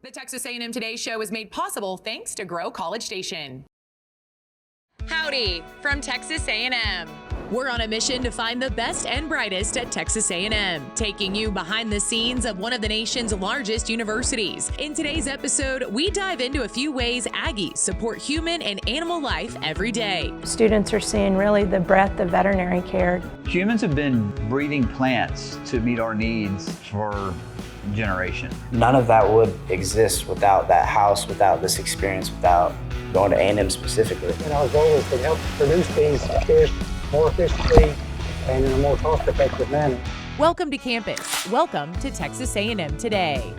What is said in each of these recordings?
The Texas A&M Today show is made possible thanks to Bryan-College Station. Howdy from Texas A&M. We're on a mission to find the best and brightest at Texas A&M, taking you behind the scenes of one of the nation's largest universities. In today's episode, we dive into a few ways Aggies support human and animal life every day. Students are seeing really the breadth of veterinary care. Humans have been breeding plants to meet our needs for generation. None of that would exist without that house, without this experience, without going to A&M specifically. And our goal is to help produce these fish more efficiently and in a more cost-effective manner. Welcome to campus. Welcome to Texas A&M Today.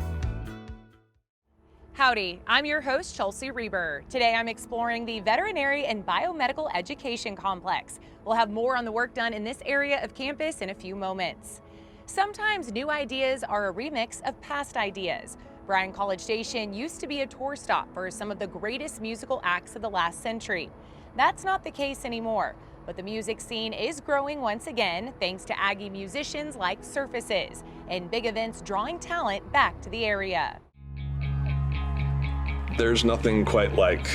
Howdy, I'm your host, Chelsea Reber. Today I'm exploring the Veterinary and Biomedical Education Complex. We'll have more on the work done in this area of campus in a few moments. Sometimes new ideas are a remix of past ideas. Bryan-College Station used to be a tour stop for some of the greatest musical acts of the last century. That's not the case anymore, but the music scene is growing once again thanks to Aggie musicians like Surfaces and big events drawing talent back to the area. There's nothing quite like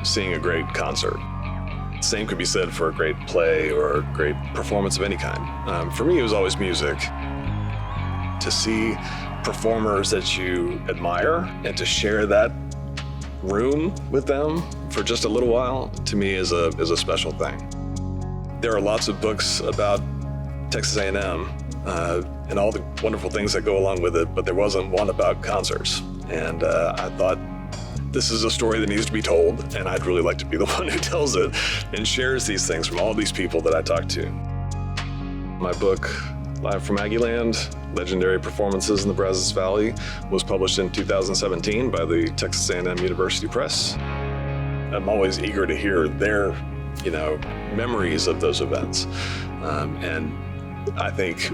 seeing a great concert. Same could be said for a great play or a great performance of any kind. For me, it was always music. To see performers that you admire and to share that room with them for just a little while, to me is a special thing. There are lots of books about Texas A&M and all the wonderful things that go along with it, but there wasn't one about concerts. And I thought, this is a story that needs to be told, and I'd really like to be the one who tells it and shares these things from all these people that I talk to. My book, Live from Aggie Land, Legendary Performances in the Brazos Valley, was published in 2017 by the Texas A&M University Press. I'm always eager to hear their, memories of those events. And I think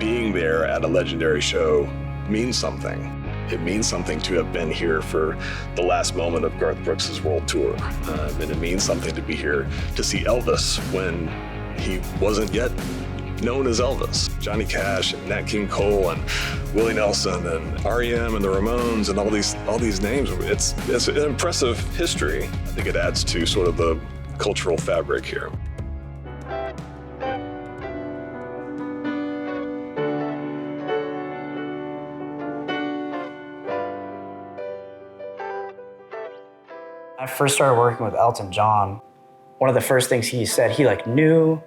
being there at a legendary show means something. It means something to have been here for the last moment of Garth Brooks' world tour. And it means something to be here to see Elvis when he wasn't yet known as Elvis. Johnny Cash and Nat King Cole and Willie Nelson and R.E.M. and the Ramones and all these names. It's an impressive history. I think it adds to sort of the cultural fabric here. I first started working with Elton John. One of the first things he said, he knew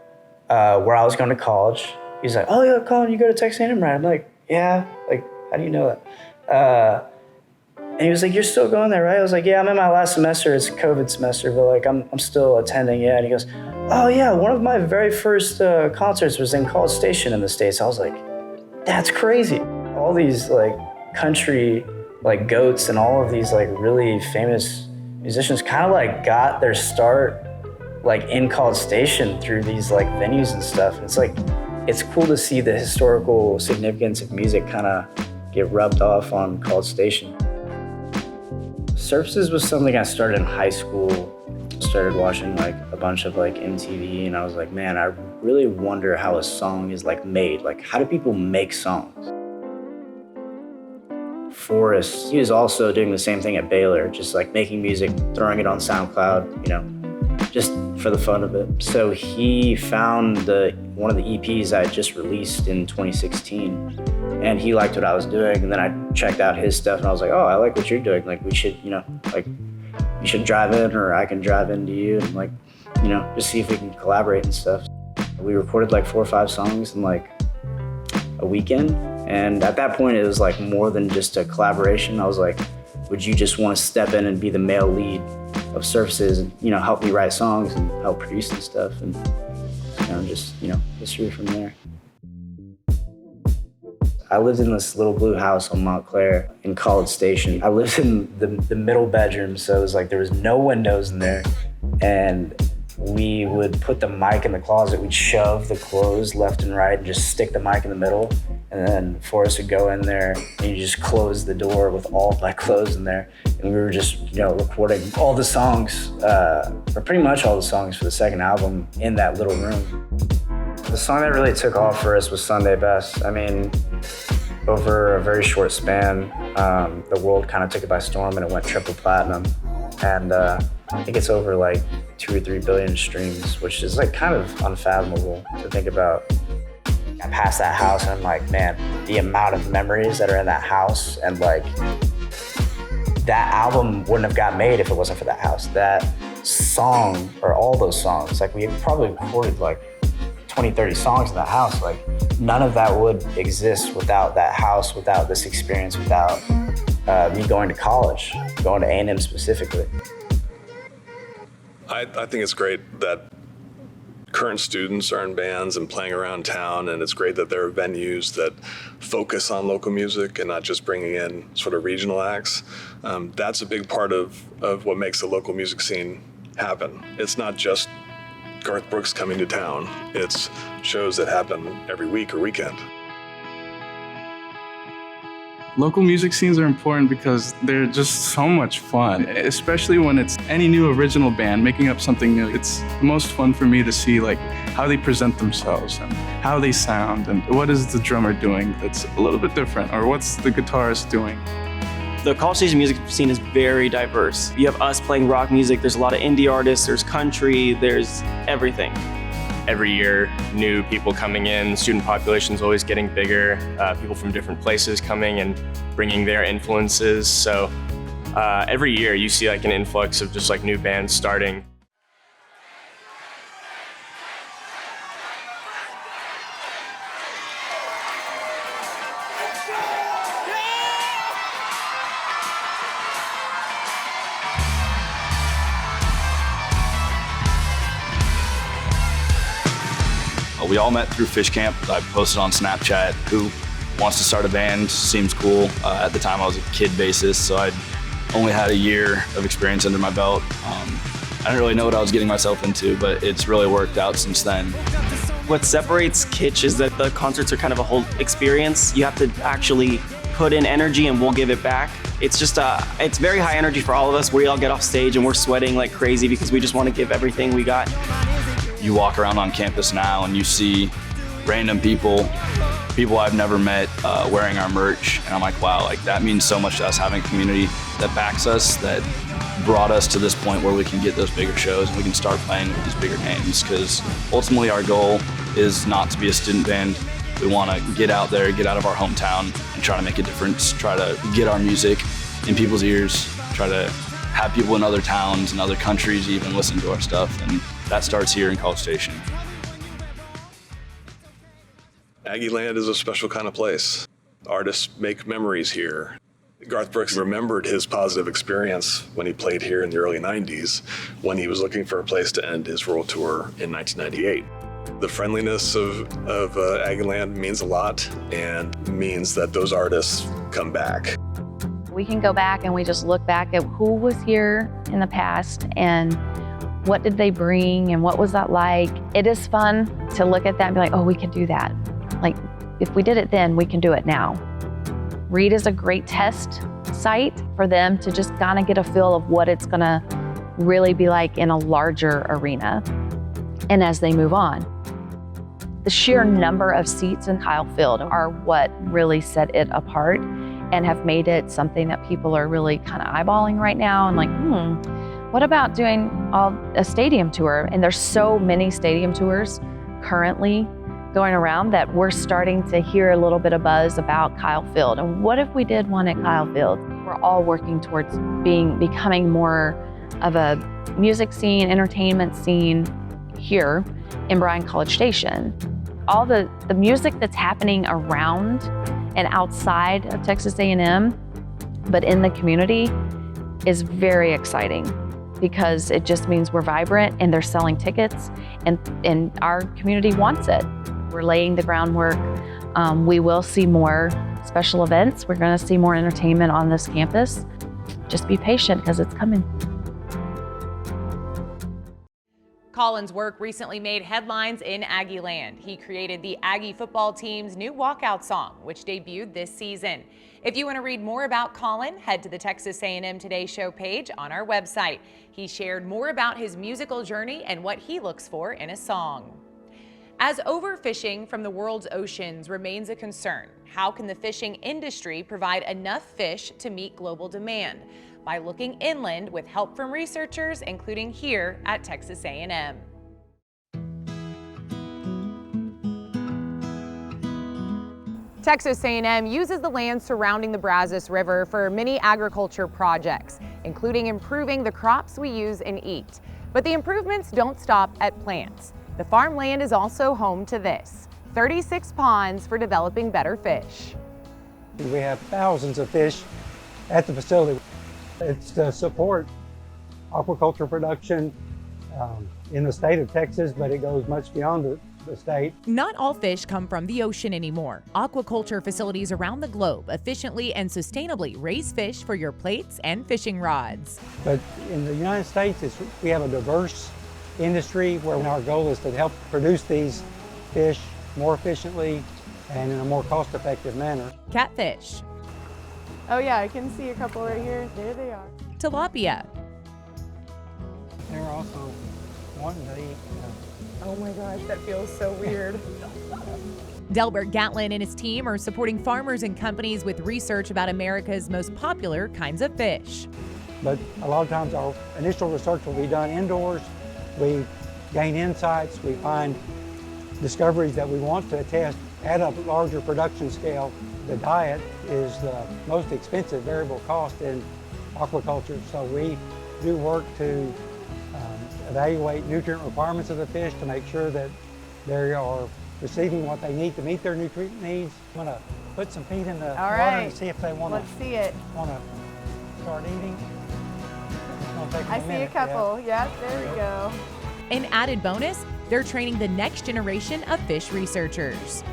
where I was going to college. He's like, "Oh yeah, Colin, you go to Texas A&M, right?" I'm like, "Yeah." How do you know that? And he was like, "You're still going there, right?" I was like, "Yeah, I'm in my last semester. It's a COVID semester, but I'm still attending." Yeah. And he goes, "Oh yeah, one of my very first concerts was in College Station in the States." I was like, "That's crazy." All these country goats and all of these really famous musicians kind of got their start in College Station through these venues and stuff. And it's cool to see the historical significance of music kind of get rubbed off on College Station. Surfaces was something I started in high school. Started watching a bunch of MTV, and I was like, man, I really wonder how a song is made. How do people make songs? Forrest, he was also doing the same thing at Baylor, just making music, throwing it on SoundCloud, just for the fun of it. So he found one of the EPs I had just released in 2016, and he liked what I was doing. And then I checked out his stuff, and I was like, "Oh, I like what you're doing. We should, you should drive in, or I can drive into you, and just see if we can collaborate and stuff." We recorded 4 or 5 songs in a weekend. And at that point, it was more than just a collaboration. I was like, would you just want to step in and be the male lead of Surfaces and, help me write songs and help produce and stuff? And, history from there. I lived in this little blue house on Montclair in College Station. I lived in the middle bedroom, so it was there was no windows in there. And we would put the mic in the closet. We'd shove the clothes left and right and just stick the mic in the middle. And then Forrest would go in there and you just close the door with all of my clothes in there. And we were just, recording all the songs, or pretty much all the songs for the second album in that little room. The song that really took off for us was Sunday Best. I mean, Over a very short span, the world kind of took it by storm and it went triple platinum. And I think it's over like 2 or 3 billion streams, which is like kind of unfathomable to think about. I passed that house and I'm like, man, the amount of memories that are in that house, and like that album wouldn't have got made if it wasn't for that house. That song, or all those songs, like we had probably recorded like 20, 30 songs in that house. Like none of that would exist without that house, without this experience, without me going to college, going to A&M specifically. I think it's great that current students are in bands and playing around town, and it's great that there are venues that focus on local music and not just bringing in sort of regional acts. That's a big part of what makes the local music scene happen. It's not just Garth Brooks coming to town. It's shows that happen every week or weekend. Local music scenes are important because they're just so much fun, especially when it's any new original band making up something new. It's the most fun for me to see like how they present themselves and how they sound and what is the drummer doing that's a little bit different, or what's the guitarist doing. The College Station music scene is very diverse. You have us playing rock music, there's a lot of indie artists, there's country, there's everything. Every year, new people coming in, student population's always getting bigger, people from different places coming and bringing their influences. So every year you see like an influx of just like new bands starting. We all met through Fish Camp. I posted on Snapchat, who wants to start a band, seems cool. At the time I was a kid bassist, so I'd only had a year of experience under my belt. I didn't really know what I was getting myself into, but it's really worked out since then. What separates Kitsch is that the concerts are kind of a whole experience. You have to actually put in energy and we'll give it back. It's just, it's very high energy for all of us. We all get off stage and we're sweating like crazy because we just want to give everything we got. You walk around on campus now and you see random people I've never met wearing our merch, and I'm like, wow, like that means so much to us, having a community that backs us, that brought us to this point where we can get those bigger shows and we can start playing with these bigger names, because ultimately our goal is not to be a student band. We want to get out there, get out of our hometown and try to make a difference, try to get our music in people's ears, try to have people in other towns and other countries even listen to our stuff, and that starts here in College Station. Aggie Land is a special kind of place. Artists make memories here. Garth Brooks remembered his positive experience when he played here in the early 90s, when he was looking for a place to end his world tour in 1998. The friendliness of Aggie Land means a lot, and means that those artists come back. We can go back and we just look back at who was here in the past and what did they bring and what was that like. It is fun to look at that and be like, oh, we can do that. Like, if we did it then, we can do it now. Reed is a great test site for them to just kind of get a feel of what it's gonna really be like in a larger arena. And as they move on, the sheer number of seats in Kyle Field are what really set it apart and have made it something that people are really kind of eyeballing right now and like, what about doing a stadium tour? And there's so many stadium tours currently going around that we're starting to hear a little bit of buzz about Kyle Field. And what if we did one at Kyle Field? We're all working towards becoming more of a music scene, entertainment scene here in Bryan-College Station. All the music that's happening around and outside of Texas A&M, but in the community, is very exciting, because it just means we're vibrant and they're selling tickets, and our community wants it. We're laying the groundwork. We will see more special events. We're gonna see more entertainment on this campus. Just be patient, because it's coming. Colin's work recently made headlines in Aggie Land. He created the Aggie football team's new walkout song, which debuted this season. If you want to read more about Colin, head to the Texas A&M Today Show page on our website. He shared more about his musical journey and what he looks for in a song. As overfishing from the world's oceans remains a concern, how can the fishing industry provide enough fish to meet global demand? By looking inland with help from researchers, including here at Texas A&M. Texas A&M uses the land surrounding the Brazos River for many agriculture projects, including improving the crops we use and eat. But the improvements don't stop at plants. The farmland is also home to this, 36 ponds for developing better fish. We have thousands of fish at the facility. It's to support aquaculture production in the state of Texas, but it goes much beyond the state. Not all fish come from the ocean anymore. Aquaculture facilities around the globe efficiently and sustainably raise fish for your plates and fishing rods. But in the United States, we have a diverse industry where our goal is to help produce these fish more efficiently and in a more cost-effective manner. Catfish. Oh yeah, I can see a couple right here. There they are. Tilapia. They're also wanting to eat. Oh my gosh, that feels so weird. Delbert Gatlin and his team are supporting farmers and companies with research about America's most popular kinds of fish. But a lot of times our initial research will be done indoors. We gain insights, we find discoveries that we want to test at a larger production scale. The diet is the most expensive variable cost in aquaculture, so we do work to evaluate nutrient requirements of the fish to make sure that they are receiving what they need to meet their nutrient needs. I'm going to put some feed in the water and see if they want to start eating. I see a couple. Yep, there we go. An added bonus, they're training the next generation of fish researchers.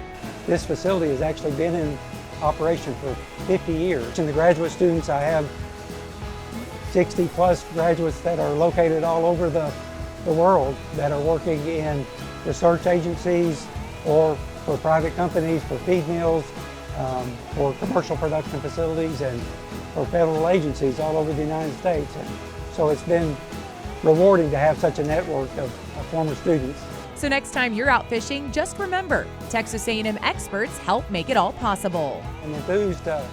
This facility has actually been in operation for 50 years. In the graduate students, I have 60 plus graduates that are located all over the world that are working in research agencies or for private companies, for feed mills, for commercial production facilities, and for federal agencies all over the United States. And so it's been rewarding to have such a network of former students. So next time you're out fishing, just remember, Texas A&M experts help make it all possible. I'm enthused to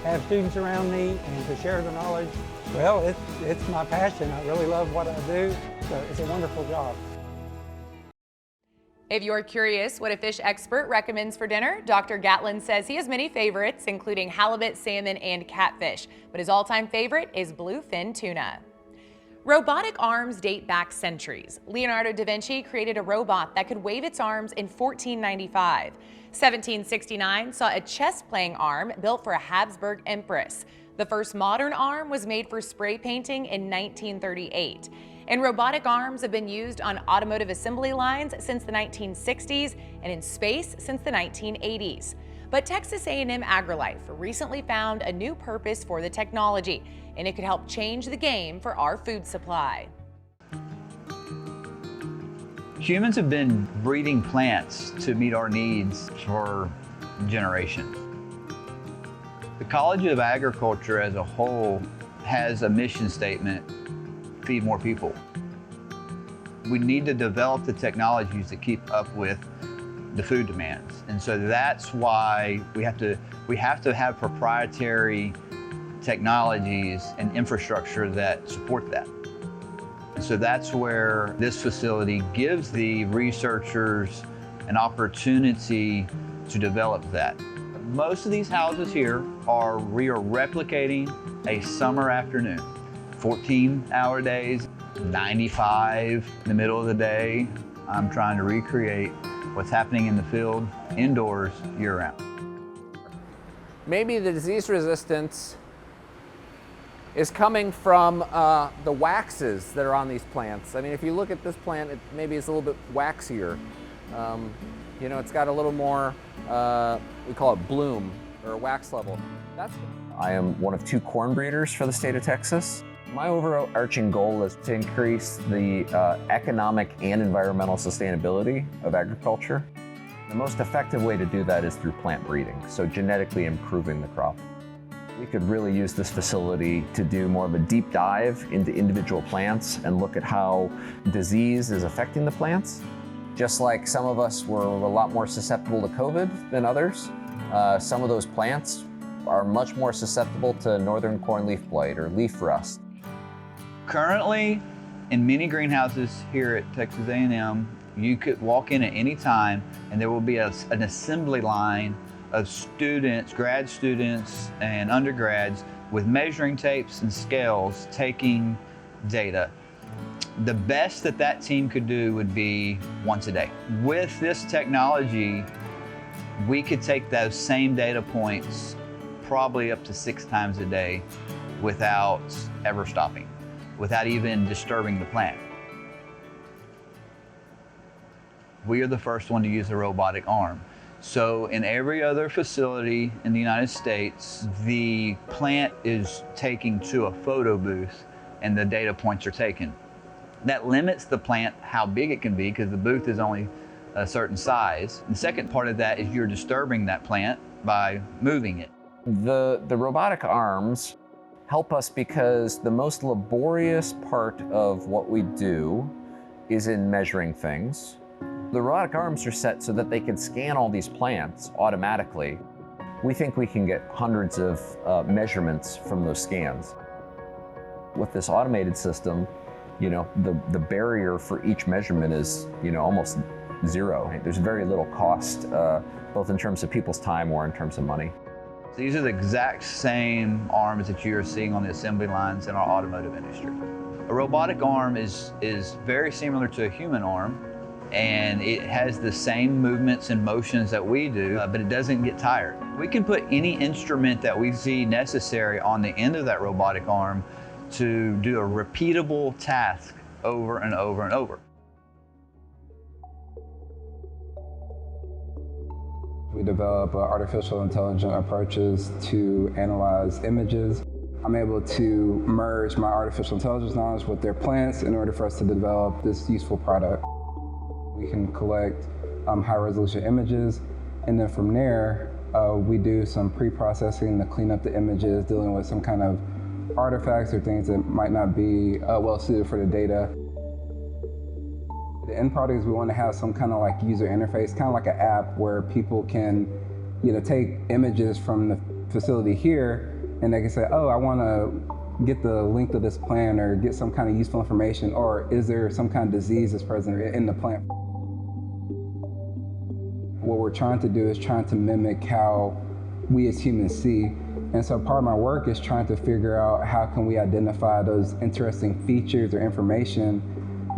have students around me and to share the knowledge. Well, it's my passion. I really love what I do. It's a wonderful job. If you're curious what a fish expert recommends for dinner, Dr. Gatlin says he has many favorites, including halibut, salmon, and catfish. But his all-time favorite is bluefin tuna. Robotic arms date back centuries. Leonardo da Vinci created a robot that could wave its arms in 1495. 1769 saw a chess-playing arm built for a Habsburg empress. The first modern arm was made for spray painting in 1938. And robotic arms have been used on automotive assembly lines since the 1960s and in space since the 1980s. But Texas A&M AgriLife recently found a new purpose for the technology, and it could help change the game for our food supply. Humans have been breeding plants to meet our needs for generations. The College of Agriculture as a whole has a mission statement: feed more people. We need to develop the technologies to keep up with the food demands. And so that's why we have to have proprietary technologies and infrastructure that support that. And so that's where this facility gives the researchers an opportunity to develop that. Most of these houses here we are replicating a summer afternoon. 14-hour days, 95 in the middle of the day. I'm trying to recreate what's happening in the field indoors year-round. Maybe the disease resistance is coming from the waxes that are on these plants. I mean, if you look at this plant, maybe it's a little bit waxier. You know, it's got a little more, we call it bloom or wax level. I am one of 2 corn breeders for the state of Texas. My overarching goal is to increase the economic and environmental sustainability of agriculture. The most effective way to do that is through plant breeding, so genetically improving the crop. We could really use this facility to do more of a deep dive into individual plants and look at how disease is affecting the plants. Just like some of us were a lot more susceptible to COVID than others, some of those plants are much more susceptible to northern cornleaf blight or leaf rust. Currently, in many greenhouses here at Texas A&M, you could walk in at any time and there will be an assembly line of students, grad students and undergrads with measuring tapes and scales taking data. The best that that team could do would be once a day. With this technology, we could take those same data points probably up to 6 times a day without ever stopping, without even disturbing the plant. We are the first one to use a robotic arm. So in every other facility in the United States, the plant is taken to a photo booth and the data points are taken. That limits the plant how big it can be because the booth is only a certain size. The second part of that is you're disturbing that plant by moving it. The robotic arms help us because the most laborious part of what we do is in measuring things. The robotic arms are set so that they can scan all these plants automatically. We think we can get hundreds of measurements from those scans. With this automated system, you know, the barrier for each measurement is, you know, almost zero. There's very little cost, both in terms of people's time or in terms of money. These are the exact same arms that you are seeing on the assembly lines in our automotive industry. A robotic arm is very similar to a human arm, and it has the same movements and motions that we do, but it doesn't get tired. We can put any instrument that we see necessary on the end of that robotic arm to do a repeatable task over and over and over. We develop artificial intelligence approaches to analyze images. I'm able to merge my artificial intelligence knowledge with their plants in order for us to develop this useful product. We can collect high-resolution images, and then from there, we do some pre-processing to clean up the images, dealing with some kind of artifacts or things that might not be well-suited for the data. The end product is we want to have some kind of like user interface, kind of like an app where people can, you know, take images from the facility here, and they can say, oh, I want to get the length of this plant or get some kind of useful information, or is there some kind of disease that's present in the plant? What we're trying to do is trying to mimic how we as humans see. And so part of my work is trying to figure out how can we identify those interesting features or information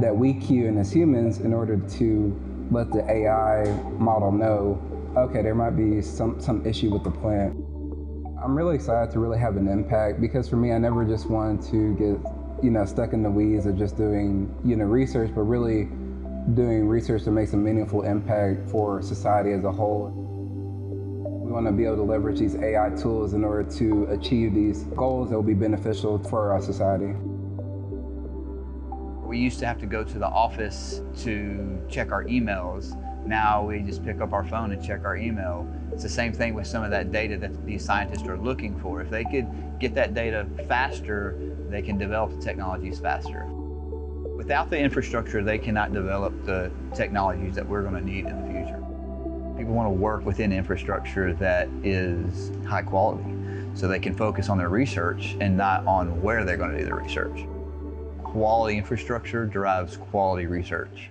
that we cue in as humans in order to let the AI model know, okay, there might be some issue with the plant. I'm really excited to really have an impact because for me, I never just wanted to get, you know, stuck in the weeds of just doing, you know, research, but really doing research that makes a meaningful impact for society as a whole. We want to be able to leverage these AI tools in order to achieve these goals that will be beneficial for our society. We used to have to go to the office to check our emails. Now we just pick up our phone and check our email. It's the same thing with some of that data that these scientists are looking for. If they could get that data faster, they can develop the technologies faster. Without the infrastructure, they cannot develop the technologies that we're going to need in the future. People want to work within infrastructure that is high quality, so they can focus on their research and not on where they're going to do their research. Quality infrastructure drives quality research.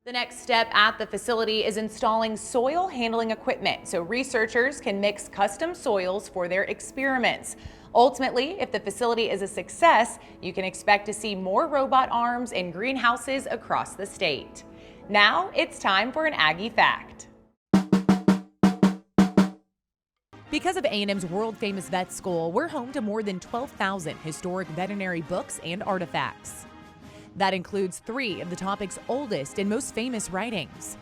The next step at the facility is installing soil handling equipment so researchers can mix custom soils for their experiments. Ultimately, if the facility is a success, you can expect to see more robot arms in greenhouses across the state. Now it's time for an Aggie fact. Because of A&M's world-famous vet school, we're home to more than 12,000 historic veterinary books and artifacts. That includes 3 of the topic's oldest and most famous writings.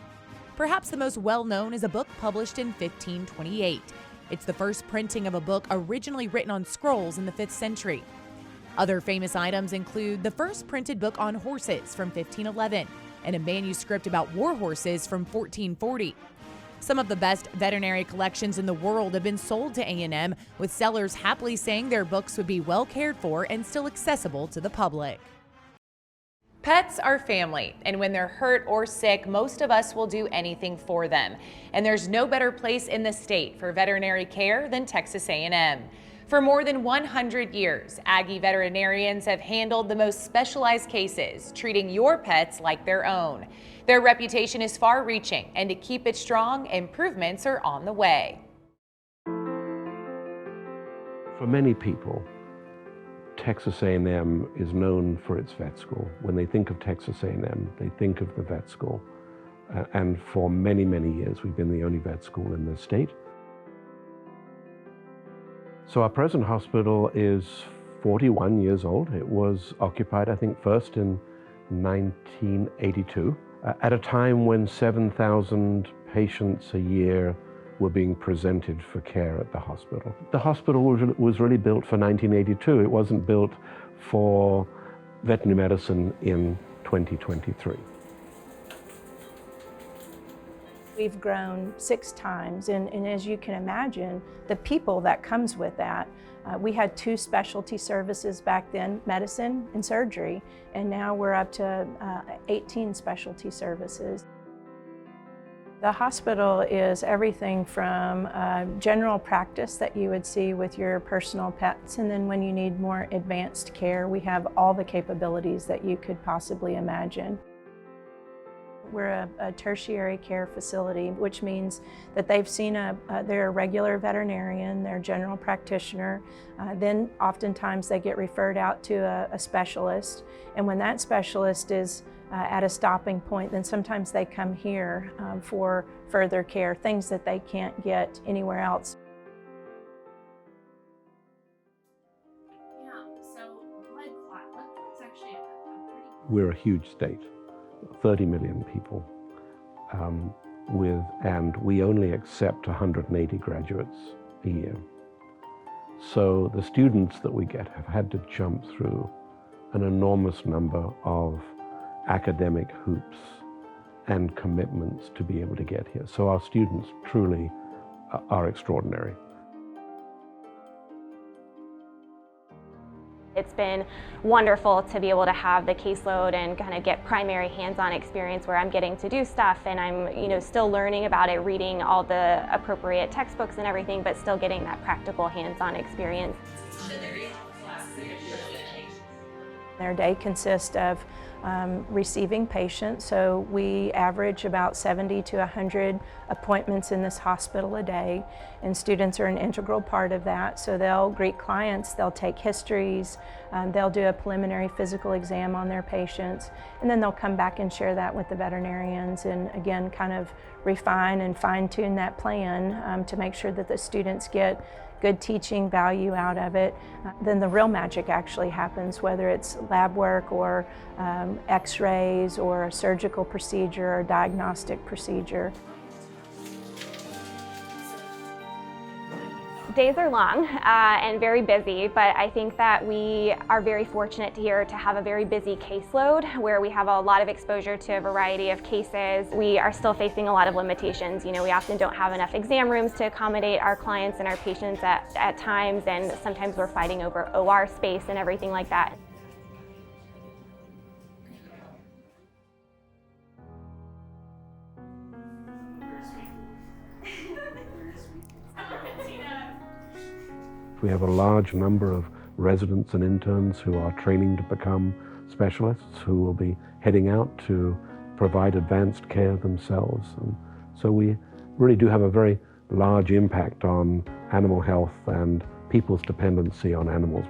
Perhaps the most well-known is a book published in 1528. It's the first printing of a book originally written on scrolls in the 5th century. Other famous items include the first printed book on horses from 1511 and a manuscript about war horses from 1440. Some of the best veterinary collections in the world have been sold to A&M, with sellers happily saying their books would be well cared for and still accessible to the public. Pets are family, and when they're hurt or sick, most of us will do anything for them. And there's no better place in the state for veterinary care than Texas A&M. For more than 100 years, Aggie veterinarians have handled the most specialized cases, treating your pets like their own. Their reputation is far-reaching, and to keep it strong, improvements are on the way. For many people, Texas A&M is known for its vet school. When they think of Texas A&M, they think of the vet school. And for many, many years, we've been the only vet school in the state. So our present hospital is 41 years old. It was occupied, I think, first in 1982, at a time when 7,000 patients a year were being presented for care at the hospital. The hospital was really built for 1982. It wasn't built for veterinary medicine in 2023. We've grown 6 times, and as you can imagine, the people that comes with that. We had 2 specialty services back then, medicine and surgery, and now we're up to 18 specialty services. The hospital is everything from general practice that you would see with your personal pets, and then when you need more advanced care, we have all the capabilities that you could possibly imagine. We're a tertiary care facility, which means that they've seen their regular veterinarian, their general practitioner, then oftentimes they get referred out to a specialist, and when that specialist is at a stopping point, then sometimes they come here for further care, things that they can't get anywhere else. Yeah, so blood clot's actually a pretty... We're a huge state, 30 million people, and we only accept 180 graduates a year. So the students that we get have had to jump through an enormous number of academic hoops and commitments to be able to get here. So our students truly are extraordinary. It's been wonderful to be able to have the caseload and kind of get primary hands-on experience where I'm getting to do stuff and I'm still learning about it, reading all the appropriate textbooks and everything, but still getting that practical hands-on experience. Their day consists of receiving patients, so we average about 70 to 100 appointments in this hospital a day, and students are an integral part of that. So they'll greet clients, they'll take histories, they'll do a preliminary physical exam on their patients, and then they'll come back and share that with the veterinarians and again kind of refine and fine-tune that plan to make sure that the students get good teaching value out of it. Then the real magic actually happens, whether it's lab work or x-rays or a surgical procedure or diagnostic procedure. Days are long and very busy, but I think that we are very fortunate here to have a very busy caseload where we have a lot of exposure to a variety of cases. We are still facing a lot of limitations. We often don't have enough exam rooms to accommodate our clients and our patients at times, and sometimes we're fighting over OR space and everything like that. We have a large number of residents and interns who are training to become specialists, who will be heading out to provide advanced care themselves. And so we really do have a very large impact on animal health and people's dependency on animals.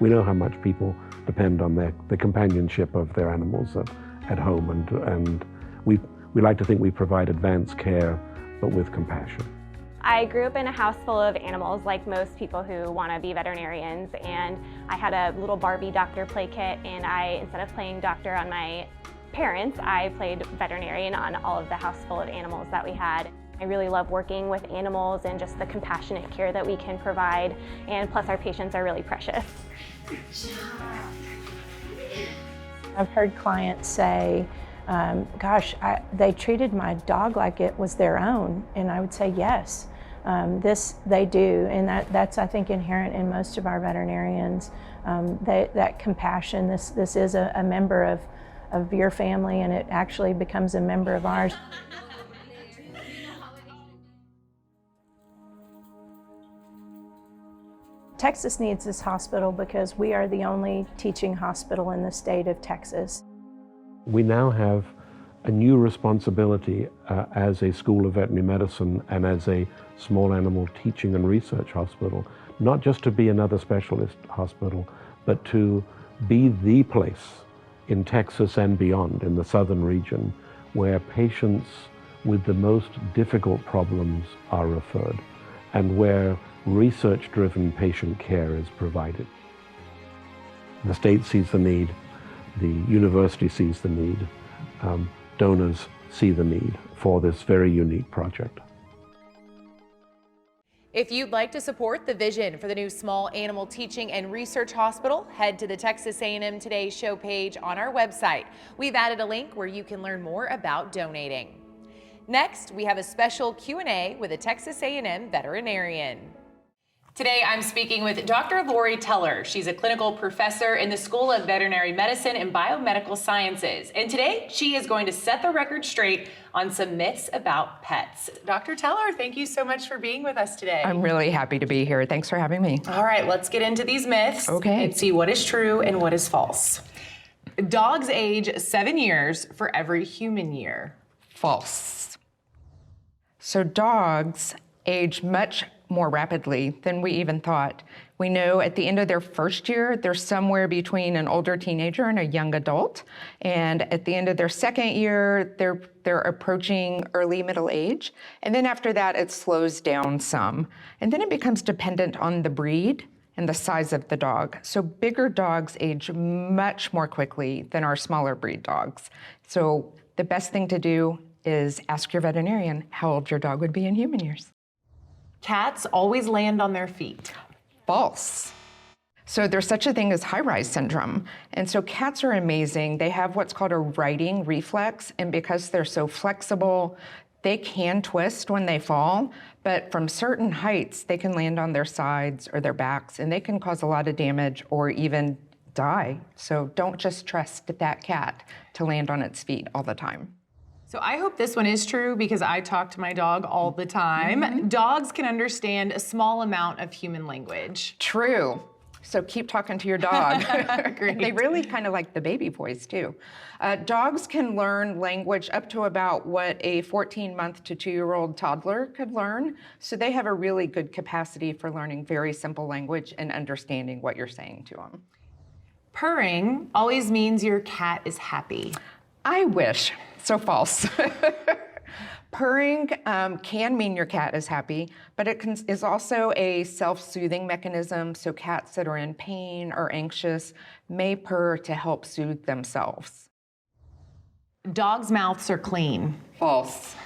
We know how much people depend on the companionship of their animals at home, and we like to think we provide advanced care, but with compassion. I grew up in a house full of animals, like most people who want to be veterinarians, and I had a little Barbie doctor play kit, and instead of playing doctor on my parents, I played veterinarian on all of the house full of animals that we had. I really love working with animals and just the compassionate care that we can provide, and plus our patients are really precious. I've heard clients say, gosh, they treated my dog like it was their own, and I would say yes. This they do, and that's I think inherent in most of our veterinarians. That compassion. This is a member of your family and it actually becomes a member of ours. Texas needs this hospital because we are the only teaching hospital in the state of Texas. We now have a new responsibility as a School of Veterinary Medicine and as a small animal teaching and research hospital, not just to be another specialist hospital, but to be the place in Texas and beyond, in the southern region, where patients with the most difficult problems are referred and where research-driven patient care is provided. The state sees the need, the university sees the need, donors see the need for this very unique project. If you'd like to support the vision for the new small animal teaching and research hospital, head to the Texas A&M Today show page on our website. We've added a link where you can learn more about donating. Next, we have a special Q&A with a Texas A&M veterinarian. Today, I'm speaking with Dr. Lori Teller. She's a clinical professor in the School of Veterinary Medicine and Biomedical Sciences. And today, she is going to set the record straight on some myths about pets. Dr. Teller, thank you so much for being with us today. I'm really happy to be here. Thanks for having me. All right, let's get into these myths and see what is true and what is false. Dogs age 7 years for every human year. False. So dogs age much more rapidly than we even thought. We know at the end of their first year, they're somewhere between an older teenager and a young adult. And at the end of their second year, they're approaching early middle age. And then after that, it slows down some. And then it becomes dependent on the breed and the size of the dog. So bigger dogs age much more quickly than our smaller breed dogs. So the best thing to do is ask your veterinarian how old your dog would be in human years. Cats always land on their feet. False. So there's such a thing as high-rise syndrome. And so cats are amazing. They have what's called a riding reflex. And because they're so flexible, they can twist when they fall. But from certain heights, they can land on their sides or their backs, and they can cause a lot of damage or even die. So don't just trust that cat to land on its feet all the time. So I hope this one is true because I talk to my dog all the time. Dogs can understand a small amount of human language. True. So keep talking to your dog. They really kind of like the baby voice too. Dogs can learn language up to about what a 14-month to 2-year-old toddler could learn. So they have a really good capacity for learning very simple language and understanding what you're saying to them. Purring always means your cat is happy. I wish. So false. Purring can mean your cat is happy, but it is also a self-soothing mechanism. So cats that are in pain or anxious may purr to help soothe themselves. Dogs' mouths are clean. False.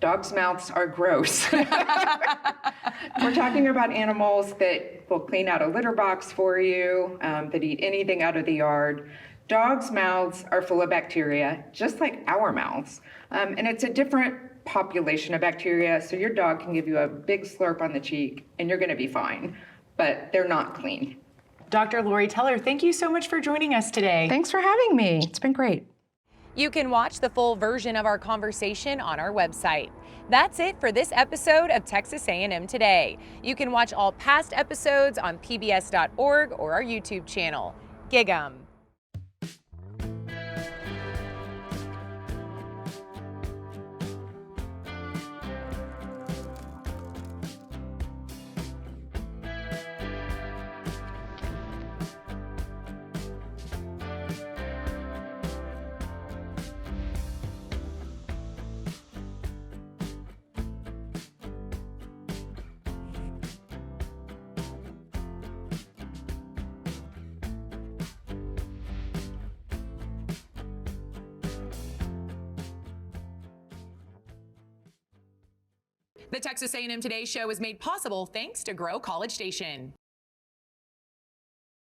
Dogs' mouths are gross. We're talking about animals that will clean out a litter box for you, that eat anything out of the yard. Dogs' mouths are full of bacteria, just like our mouths. And it's a different population of bacteria, so your dog can give you a big slurp on the cheek and you're gonna be fine, but they're not clean. Dr. Lori Teller, thank you so much for joining us today. Thanks for having me. It's been great. You can watch the full version of our conversation on our website. That's it for this episode of Texas A&M Today. You can watch all past episodes on pbs.org or our YouTube channel. Gig 'em. The Texas A&M Today show is made possible thanks to Bryan-College Station.